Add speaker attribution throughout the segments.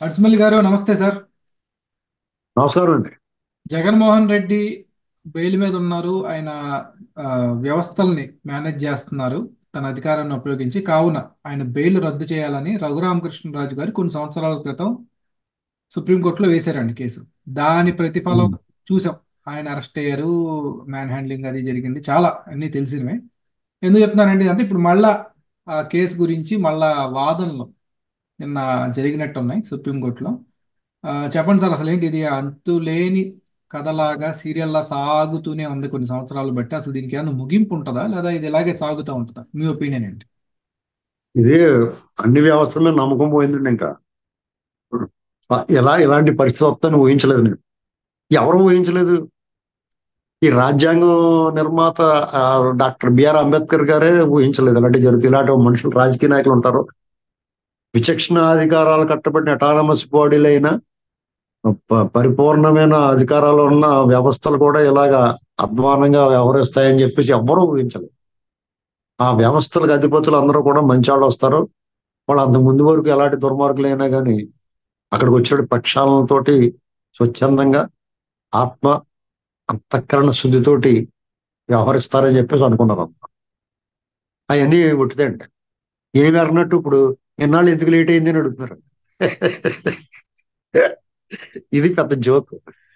Speaker 1: అడ్స్మల్ గారు నమస్తే సార్.
Speaker 2: నమస్కారం అండి.
Speaker 1: జగన్మోహన్ రెడ్డి బెయిల్ మీద ఉన్నారు. ఆయన ఆ, వ్యవస్థల్ని మేనేజ్ చేస్తున్నారు తన అధికారాన్ని ఉపయోగించి. కావున ఆయన బెయిల్ రద్దు చేయాలని రఘురామకృష్ణరాజు గారు కొన్ని సంవత్సరాల క్రితం సుప్రీంకోర్టులో వేశారండి కేసు. దాని ప్రతిఫలం
Speaker 2: ఉమ్.
Speaker 1: చూసాం. ఆయన అరెస్ట్ అయ్యారు, మ్యాన్ హ్యాండ్లింగ్ అది జరిగింది, చాలా అన్ని తెలిసినవే. ఎందుకు చెప్తున్నానండి అంటే ఇప్పుడు మళ్ళా ఆ కేసు గురించి మళ్ళా వాదనలు నిన్న జరిగినట్టు ఉన్నాయి సుప్రీంకోర్టులో. చెప్పండి సార్, అసలు ఏంటి ఇది అంతులేని కథలాగా సీరియల్లా సాగుతూనే ఉంది కొన్ని సంవత్సరాలు బట్టి. అసలు దీనికి ఏమైనా ముగింపు ఉంటుందా, లేదా ఇది ఇలాగే సాగుతూ ఉంటుందా? మీ ఒపీనియన్ ఏంటి?
Speaker 2: ఇది అన్ని వ్యవస్థల్లో నమ్మకం పోయిందండి ఇంకా. ఇలాంటి పరిస్థితి వస్తుందని ఊహించలేదు నేను. ఎవరు ఊహించలేదు. ఈ రాజ్యాంగం నిర్మాత ఆ, డాక్టర్ బిఆర్ అంబేద్కర్ గారే ఊహించలేదు ఇలాంటి జరుగుతుంది. ఇలాంటి మనుషులు రాజకీయ నాయకులు ఉంటారు. విచక్షణ అధికారాలు కట్టబడిన అటానమస్ బాడీలైన పరిపూర్ణమైన అధికారాలు ఉన్న వ్యవస్థలు కూడా ఇలాగా అధ్వానంగా వ్యవహరిస్తాయని చెప్పేసి ఎవ్వరూ ఊహించలేదు. ఆ వ్యవస్థలకు అధిపతులు అందరూ కూడా మంచి వాళ్ళు వస్తారు. వాళ్ళు అంత ముందు వరకు ఎలాంటి దుర్మార్గులైనా కానీ అక్కడికి వచ్చే ప్రక్షాళనతోటి స్వచ్ఛందంగా ఆత్మ అంతఃకరణ శుద్ధితోటి వ్యవహరిస్తారని చెప్పేసి అనుకున్నారు. అవన్నీ ఉట్టిదండి. ఏమి అన్నట్టు ఇప్పుడు ఎన్నాళ్ళు ఎందుకు లేట్ అయింది అని అడుగుతున్నారు. ఇది పెద్ద జోక్.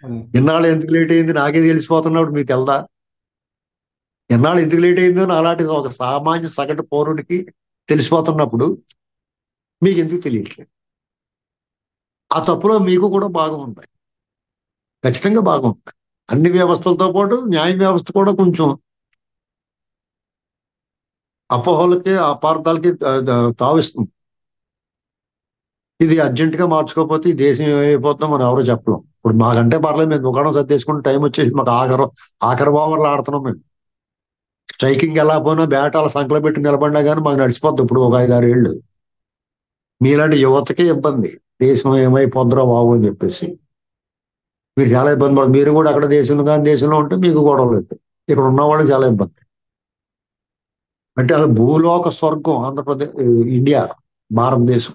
Speaker 1: అదే.
Speaker 2: ఎన్నాళ్ళు ఎందుకు లేట్ అయింది నాకే తెలిసిపోతున్నప్పుడు మీకు తెలదా? ఎన్నాళ్ళు ఎందుకు లేట్ అయిందో అలాంటి ఒక సామాన్య సగటు పౌరుడికి తెలిసిపోతున్నప్పుడు మీకు ఎందుకు తెలియట్లేదు? ఆ తప్పులో మీకు కూడా భాగం ఉంది. ఖచ్చితంగా భాగం ఉంది. అన్ని వ్యవస్థలతో పాటు న్యాయ వ్యవస్థ కూడా కొంచెం అపోహలకి అపార్థాలకి తావిస్తుంది. ఇది అర్జెంట్ గా మార్చుకోకపోతే ఈ దేశం ఏమైపోతుందో మనం ఎవరో చెప్పలేం. ఇప్పుడు మాకంటే పర్లేదు, మేము దుకాణం సర్దేసుకుని టైం వచ్చేసి మాకు ఆఖరి ఓవర్లు ఆడుతున్నాం మేము. స్ట్రైకింగ్ ఎలా పోయినా బ్యాటాల సంకలో పెట్టి నిలబడినా కానీ మాకు నడిచిపోద్ది ఇప్పుడు ఒక 5-6 ఏళ్ళు. మీలాంటి యువతకే ఇబ్బంది. దేశం ఏమైపోద్దురా బాబు అని చెప్పేసి మీరు చాలా ఇబ్బంది పడుతుంది. మీరు కూడా అక్కడ దేశంలో కానీ దేశంలో ఉంటే మీకు గొడవలు అవుతాయి. ఇక్కడ ఉన్న వాళ్ళు చాలా ఇబ్బంది. అంటే అది భూలోక స్వర్గం ఆంధ్రప్రదేశ్, ఇండియా, భారతదేశం.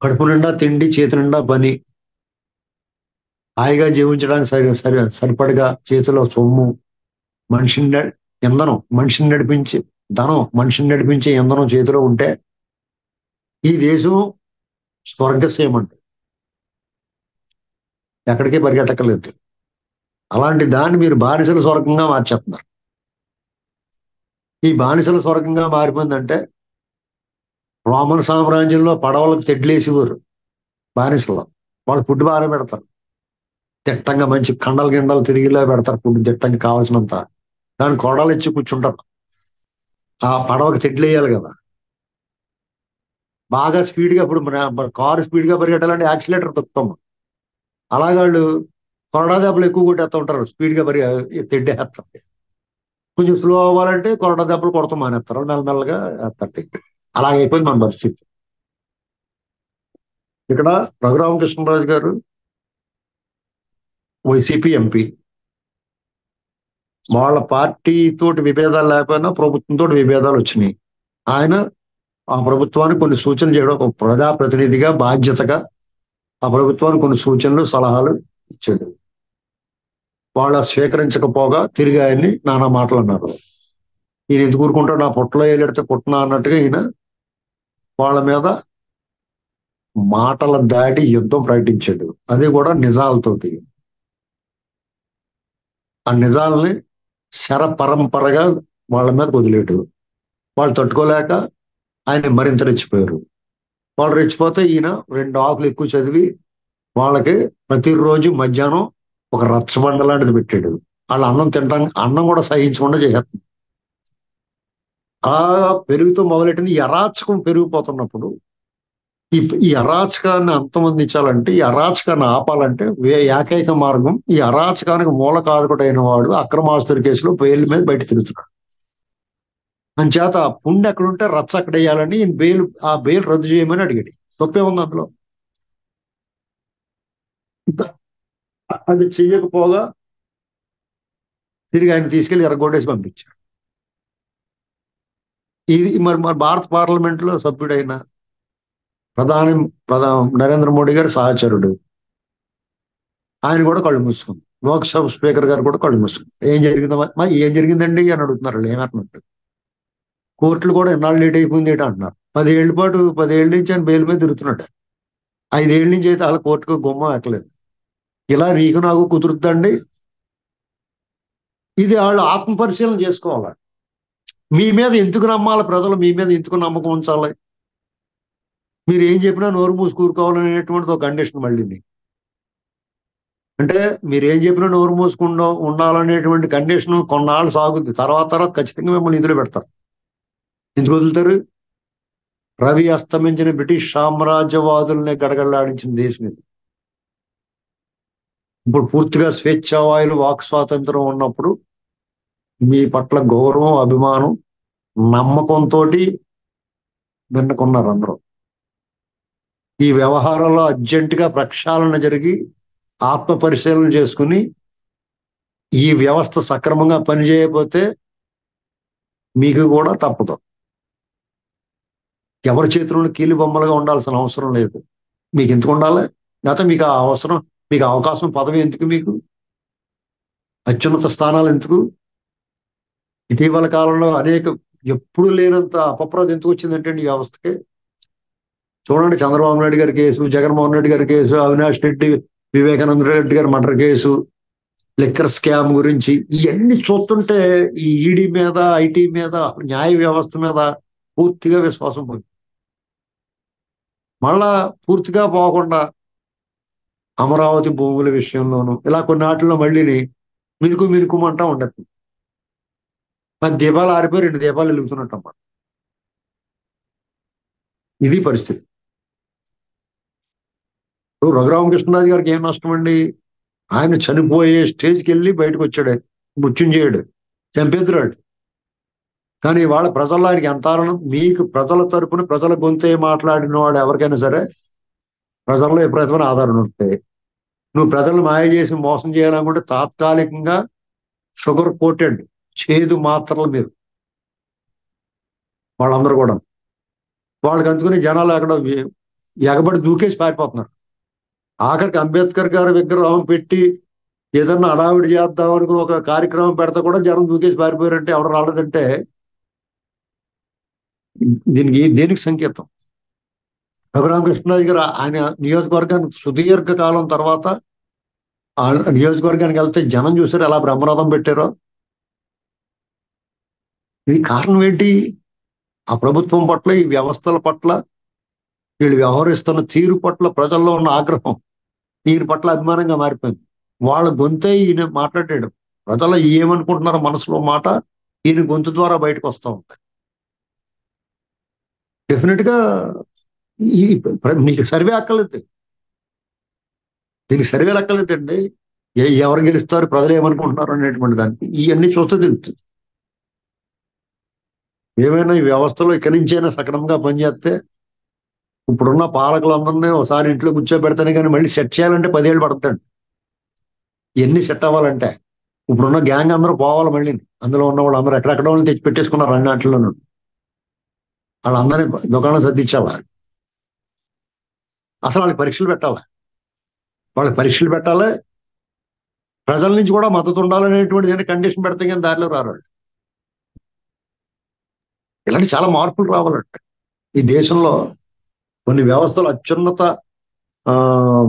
Speaker 2: కడుపు నిండా తిండి, చేతి నిండా పని, హాయిగా జీవించడానికి సరిపడగా చేతిలో సొమ్ము, మనిషిని ఇంధనం, మనిషిని నడిపించి ధనం, మనిషిని నడిపించే ఇంధనం చేతిలో ఉంటే ఈ దేశం స్వర్గసీమ అంటే ఎక్కడికి పరిగెట్టక్కర్లేదు. అలాంటి దాన్ని మీరు బానిసల స్వర్గంగా మార్చేస్తున్నారు. ఈ బానిసల స్వర్గంగా మారిపోయిందంటే రోమన్ సామ్రాజ్యంలో పడవలకు తెడ్లేసేవారు బానిసలు. వాళ్ళు ఫుడ్ బాగా పెడతారు. దిట్టంగా మంచి కండలు గిండలు తిరిగిలా పెడతారు ఫుడ్ దిట్టంగా కావాల్సినంత. దాని కొడలు ఇచ్చి కూర్చుంటారు. ఆ పడవకి తెడ్లు వేయాలి కదా. బాగా స్పీడ్ గా ఇప్పుడు మన కారు స్పీడ్ గా పరిగెట్టాలంటే యాక్సిలేటర్ తొక్కుతాం. అలాగే వాళ్ళు కొరడా దెబ్బలు ఎక్కువ కొట్టేస్తూ ఉంటారు, స్పీడ్ గా తెడ్డేస్తారు. కొంచెం స్లో అవ్వాలంటే కొరడా దెబ్బలు కొడతాం మానేస్తారు, మెల్లమెల్లగా వేస్తారు తెడ్డు. అలాగైపోయింది మన పరిస్థితి. ఇక్కడ రఘురామకృష్ణరాజు గారు వైసీపీ ఎంపీ. వాళ్ళ పార్టీ తోటి విభేదాలు లేకపోయినా ప్రభుత్వంతో విభేదాలు వచ్చినాయి. ఆయన ఆ ప్రభుత్వానికి కొన్ని సూచనలు చేయడం, ఒక ప్రజాప్రతినిధిగా బాధ్యతగా ఆ ప్రభుత్వానికి కొన్ని సూచనలు సలహాలు ఇచ్చాడు. వాళ్ళు స్వీకరించకపోగా తిరిగి ఆయన్ని నానా మాటలు అన్నారు. ఈయన ఎందుకు ఊరుకుంటాడు, నా పొట్టలో ఏలెడితే పుట్టినా అన్నట్టుగా ఈయన వాళ్ళ మీద మాటల దాడి యుద్ధం ప్రకటించాడు. అది కూడా నిజాలతోటి. ఆ నిజాలని శర పరంపరగా వాళ్ళ మీద వదిలేడు. వాళ్ళు తట్టుకోలేక ఆయన మరింత రెచ్చిపోయారు. వాళ్ళు రెచ్చిపోతే ఈయన 2 ఆకులు ఎక్కువ చదివి వాళ్ళకి ప్రతిరోజు మధ్యాహ్నం ఒక రచ్చబండ లాంటిది పెట్టాడు. వాళ్ళు అన్నం తింటాం, అన్నం కూడా సహించకుండా చేసేస్తుంది. ఆ పెరుగుతూ మొదలెట్టింది. ఈ అరాచకం పెరిగిపోతున్నప్పుడు ఈ ఈ అరాచకాన్ని అంతమొందించాలంటే, ఈ అరాచకాన్ని ఆపాలంటే ఏకైక మార్గం, ఈ అరాచకానికి మూల కారకుడైన వాడు అక్రమాస్తుల కేసులో బెయిల్ మీద బయట తిరుగుతున్నాడు. అంచేత పుండు ఎక్కడుంటే రచ్చ అక్కడ వేయాలని ఈయన ఆ బెయిల్ రద్దు చేయమని అడిగాడు. తప్పే ఉంది అందులో. అది చెయ్యకపోగా తిరిగి ఆయన తీసుకెళ్లి ఎర్రగొట్టేసి పంపించారు. ఇది మరి భారత పార్లమెంట్ లో సభ్యుడైన ప్రధాని నరేంద్ర మోడీ గారి సహచరుడు. ఆయన కూడా కళ్ళు మూసుకుంది. లోక్సభ స్పీకర్ గారు కూడా కళ్ళు మూసుకుంది. ఏం జరిగిందో మరి ఏం జరిగిందండి అని అడుగుతున్నారు వాళ్ళు ఏమన్నట్టు. కోర్టులు కూడా ఎన్నాళ్ళు లేట్ అయిపోయింది ఏంటి అంటున్నారు. 10 ఏళ్ల నుంచి ఆయన బెయిల్ మీద తిరుగుతున్నాడు. 5 ఏళ్ల నుంచి అయితే వాళ్ళ కోర్టుకు గుమ్మం ఎక్కలేదు. ఇలా నీకు నాకు కుదురుద్దండి. ఇది వాళ్ళు ఆత్మ పరిశీలన చేసుకోవాలి. మీ మీద ఎందుకు నమ్మాలి ప్రజలు? మీ మీద ఎందుకు నమ్మకం ఉంచాలి? మీరు ఏం చెప్పినా నోరు మూసి కూరుకోవాలనేటువంటిది ఒక కండిషన్ మళ్ళీ. అంటే మీరు ఏం చెప్పినా నోరు మూసుకుండా ఉండాలనేటువంటి కండిషన్ కొన్నాళ్ళు సాగుద్ది. తర్వాత ఖచ్చితంగా మిమ్మల్ని ఇందులో పెడతారు. ఎందుకు వదులుతారు? రవి అస్తమించిన బ్రిటిష్ సామ్రాజ్యవాదుల్ని గడగడలాడించిన దేశం ఇది. ఇప్పుడు పూర్తిగా స్వేచ్ఛా వాయులు వాక్ స్వాతంత్రం ఉన్నప్పుడు మీ పట్ల గౌరవం, అభిమానం, నమ్మకంతో విన్నకున్నారు అందరూ. ఈ వ్యవహారంలో అర్జెంటుగా ప్రక్షాళన జరిగి ఆత్మ పరిశీలన చేసుకుని ఈ వ్యవస్థ సక్రమంగా పనిచేయకపోతే మీకు కూడా తప్పదు. ఎవరి చేతుల్లో కీలు బొమ్మలుగా ఉండాల్సిన అవసరం లేదు. మీకు ఎందుకు ఉండాలి? లేకపోతే మీకు ఆ అవసరం, మీకు అవకాశం, పదవి ఎందుకు? మీకు అత్యున్నత స్థానాలు ఎందుకు? ఇటీవల కాలంలో ఎప్పుడు లేనంత అపప్రద ఎందుకు వచ్చిందంటే ఈ వ్యవస్థకి. చూడండి, చంద్రబాబు నాయుడు గారి కేసు, జగన్మోహన్ రెడ్డి గారి కేసు, అవినాష్ రెడ్డి, వివేకానంద రెడ్డి గారి మర్డర్ కేసు, లిక్కర్ స్కామ్ గురించి ఇవన్నీ చూస్తుంటే ఈ ఈడీ మీద, ఐటీ మీద, న్యాయ వ్యవస్థ మీద పూర్తిగా విశ్వాసం పోయింది. మళ్ళా పూర్తిగా పోకుండా అమరావతి భూముల విషయంలోనూ ఇలా కొన్ని వాటిల్లో మళ్ళీ మినుకుమంటా ఉండదు. మరి దీపాలు ఆరిపోయి 2 దీపాలు వెలుగుతున్నట్టమ్మా. ఇది పరిస్థితి. ఇప్పుడు రఘురామకృష్ణరాజు గారికి ఏం నష్టం అండి? ఆయన చనిపోయే స్టేజ్కి వెళ్ళి బయటకు వచ్చాడు. మృత్యుంజయుడు చంపేద్దురాడు. కానీ వాళ్ళ ప్రజల్లో ఆయనకి ఎంత ఆనందం. మీకు ప్రజల తరపున ప్రజల గొంతే మాట్లాడిన వాడు ఎవరికైనా సరే ప్రజల్లో ఎప్పుడైతే ఆదరణ ఉంటాయి. నువ్వు ప్రజలను మాయ చేసి మోసం చేయాలనుకుంటే తాత్కాలికంగా షుగర్ కోటెడ్ చేదు మాత్రలు మీరు వాళ్ళందరూ కూడా. వాళ్ళకి అందుకుని జనాలు అక్కడ ఎగబడి దూకేసి పారిపోతున్నారు. ఆఖరికి అంబేద్కర్ గారి విగ్రహం పెట్టి ఏదన్నా హడావిడి చేద్దాం అనుకుని ఒక కార్యక్రమం పెడితే కూడా జనం దూకేసి పారిపోయారంటే ఎవరు రాలేదంటే దేనికి సంకేతం? రఘురామకృష్ణరాజు గారు ఆయన నియోజకవర్గానికి సుదీర్ఘ కాలం తర్వాత ఆ నియోజకవర్గానికి వెళ్తే జనం చూసారు ఎలా బ్రహ్మరథం పెట్టారో. ఇది కారణం ఏంటి? ఆ ప్రభుత్వం పట్ల, ఈ వ్యవస్థల పట్ల, వీళ్ళు వ్యవహరిస్తున్న తీరు పట్ల ప్రజల్లో ఉన్న ఆగ్రహం ఈయన పట్ల అభిమానంగా మారిపోయింది. వాళ్ళ గొంతే ఈయన మాట్లాడాడు. ప్రజలు ఏమనుకుంటున్నారో మనసులో మాట ఈయన గొంతు ద్వారా బయటకు వస్తూ ఉంటాయి. డెఫినెట్ గా మీకు సర్వే అక్కర్లేదు. దీనికి సర్వేలు అక్కర్లేదండి. ఎవరు గెలుస్తారు, ప్రజలు ఏమనుకుంటున్నారు అనేటువంటి దానికి ఇవన్నీ చూస్తే తెలుస్తుంది. ఏమైనా ఈ వ్యవస్థలో ఇక్కడి నుంచైనా సక్రమంగా పనిచేస్తే ఇప్పుడున్న పాలకులందరినీ ఒకసారి ఇంట్లో కూర్చోబెడతానే కానీ మళ్ళీ సెట్ చేయాలంటే 10 ఏళ్ళు పడుతుంది. ఎన్ని సెట్ అవ్వాలంటే ఇప్పుడున్న గ్యాంగ్ అందరూ పోవాలి. మళ్ళీ అందులో ఉన్న వాళ్ళు అందరూ ఎక్కడెక్కడ వాళ్ళని తెచ్చి పెట్టేసుకున్నారు అన్నింటిలోనూ. వాళ్ళందరినీ దుకాణం సర్దించాలా? అసలు వాళ్ళకి పరీక్షలు పెట్టాలా? వాళ్ళకి పరీక్షలు పెట్టాలి. ప్రజల నుంచి కూడా మద్దతు ఉండాలనేటువంటి కండిషన్ పెడితే కానీ దారిలో రారు. ఇలాంటి చాలా మార్పులు రావాలంటే ఈ దేశంలో కొన్ని వ్యవస్థలు అత్యున్నత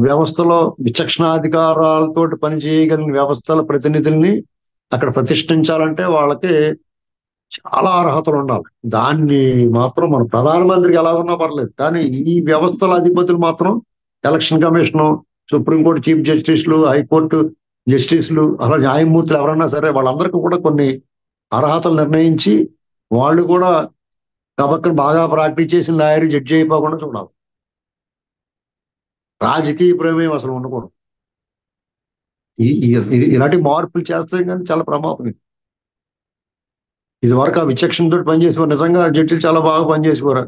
Speaker 2: వ్యవస్థలో విచక్షణాధికారాలతో పనిచేయగలిగిన వ్యవస్థల ప్రతినిధుల్ని అక్కడ ప్రతిష్ఠించాలంటే వాళ్ళకి చాలా అర్హతలు ఉండాలి. దాన్ని మాత్రం మన ప్రధానమంత్రికి ఎలా ఉన్నా పర్లేదు, కానీ ఈ వ్యవస్థల అధిపతులు మాత్రం ఎలక్షన్ కమిషను, సుప్రీంకోర్టు చీఫ్ జస్టిస్లు, హైకోర్టు జస్టిస్లు, అలా న్యాయమూర్తులు ఎవరన్నా సరే వాళ్ళందరికీ కూడా కొన్ని అర్హతలు నిర్ణయించి వాళ్ళు కూడా కాబట్టి బాగా ప్రాక్టీస్ చేసిన లాయర్ జడ్జి అయిపోకుండా చూడాలి. రాజకీయ ప్రమేయం అసలు ఉండకూడదు. ఇలాంటి మార్పులు చేస్తే కానీ చాలా ప్రమాదం. ఇది వరకు ఆ విచక్షణతో పనిచేసేవారు. నిజంగా జడ్జిలు చాలా బాగా పనిచేసేవారు.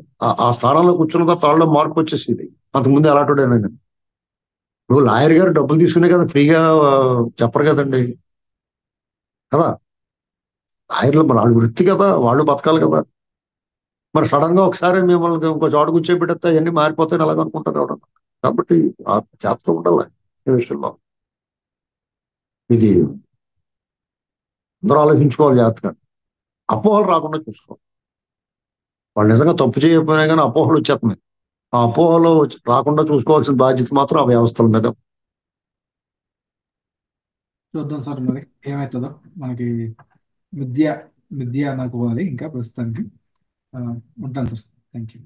Speaker 2: ఆ స్థానంలో కూర్చున్న తాళ్ళలో మార్పు వచ్చేసింది. అంతకుముందు అలాంటివాడైనా కానీ ఇప్పుడు లాయర్ గారు డబ్బులు తీసుకునే కదా ఫ్రీగా చెప్పరు కదండి కదా. లాయర్లు వాళ్ళ వృత్తి కదా, వాళ్ళు బతకాలి కదా. మరి సడన్ గా ఒకసారి మిమ్మల్ని ఇంకో చోట కూర్చోబెడితే అవన్నీ మారిపోతాయని అలాగనుకుంటారు ఎవడన్నా. కాబట్టి ఆ జాగ్రత్త ఉండాలి ఈ విషయంలో. ఇది అందరూ ఆలోచించుకోవాలి జాగ్రత్తగా. అపోహలు రాకుండా చూసుకోవాలి. వాళ్ళు నిజంగా తప్పు చేయకపోయినా కానీ అపోహలు వచ్చేస్తున్నాయి. ఆ అపోహలు రాకుండా చూసుకోవాల్సిన బాధ్యత మాత్రం ఆ వ్యవస్థల మీద.
Speaker 1: చూద్దాం సార్ మరి ఏమవుతుందో. మనకి విద్య విద్య నాకు పోవాలి ఇంకా ప్రస్తుతానికి. ఆ, ఉంటాను సార్. Thank you.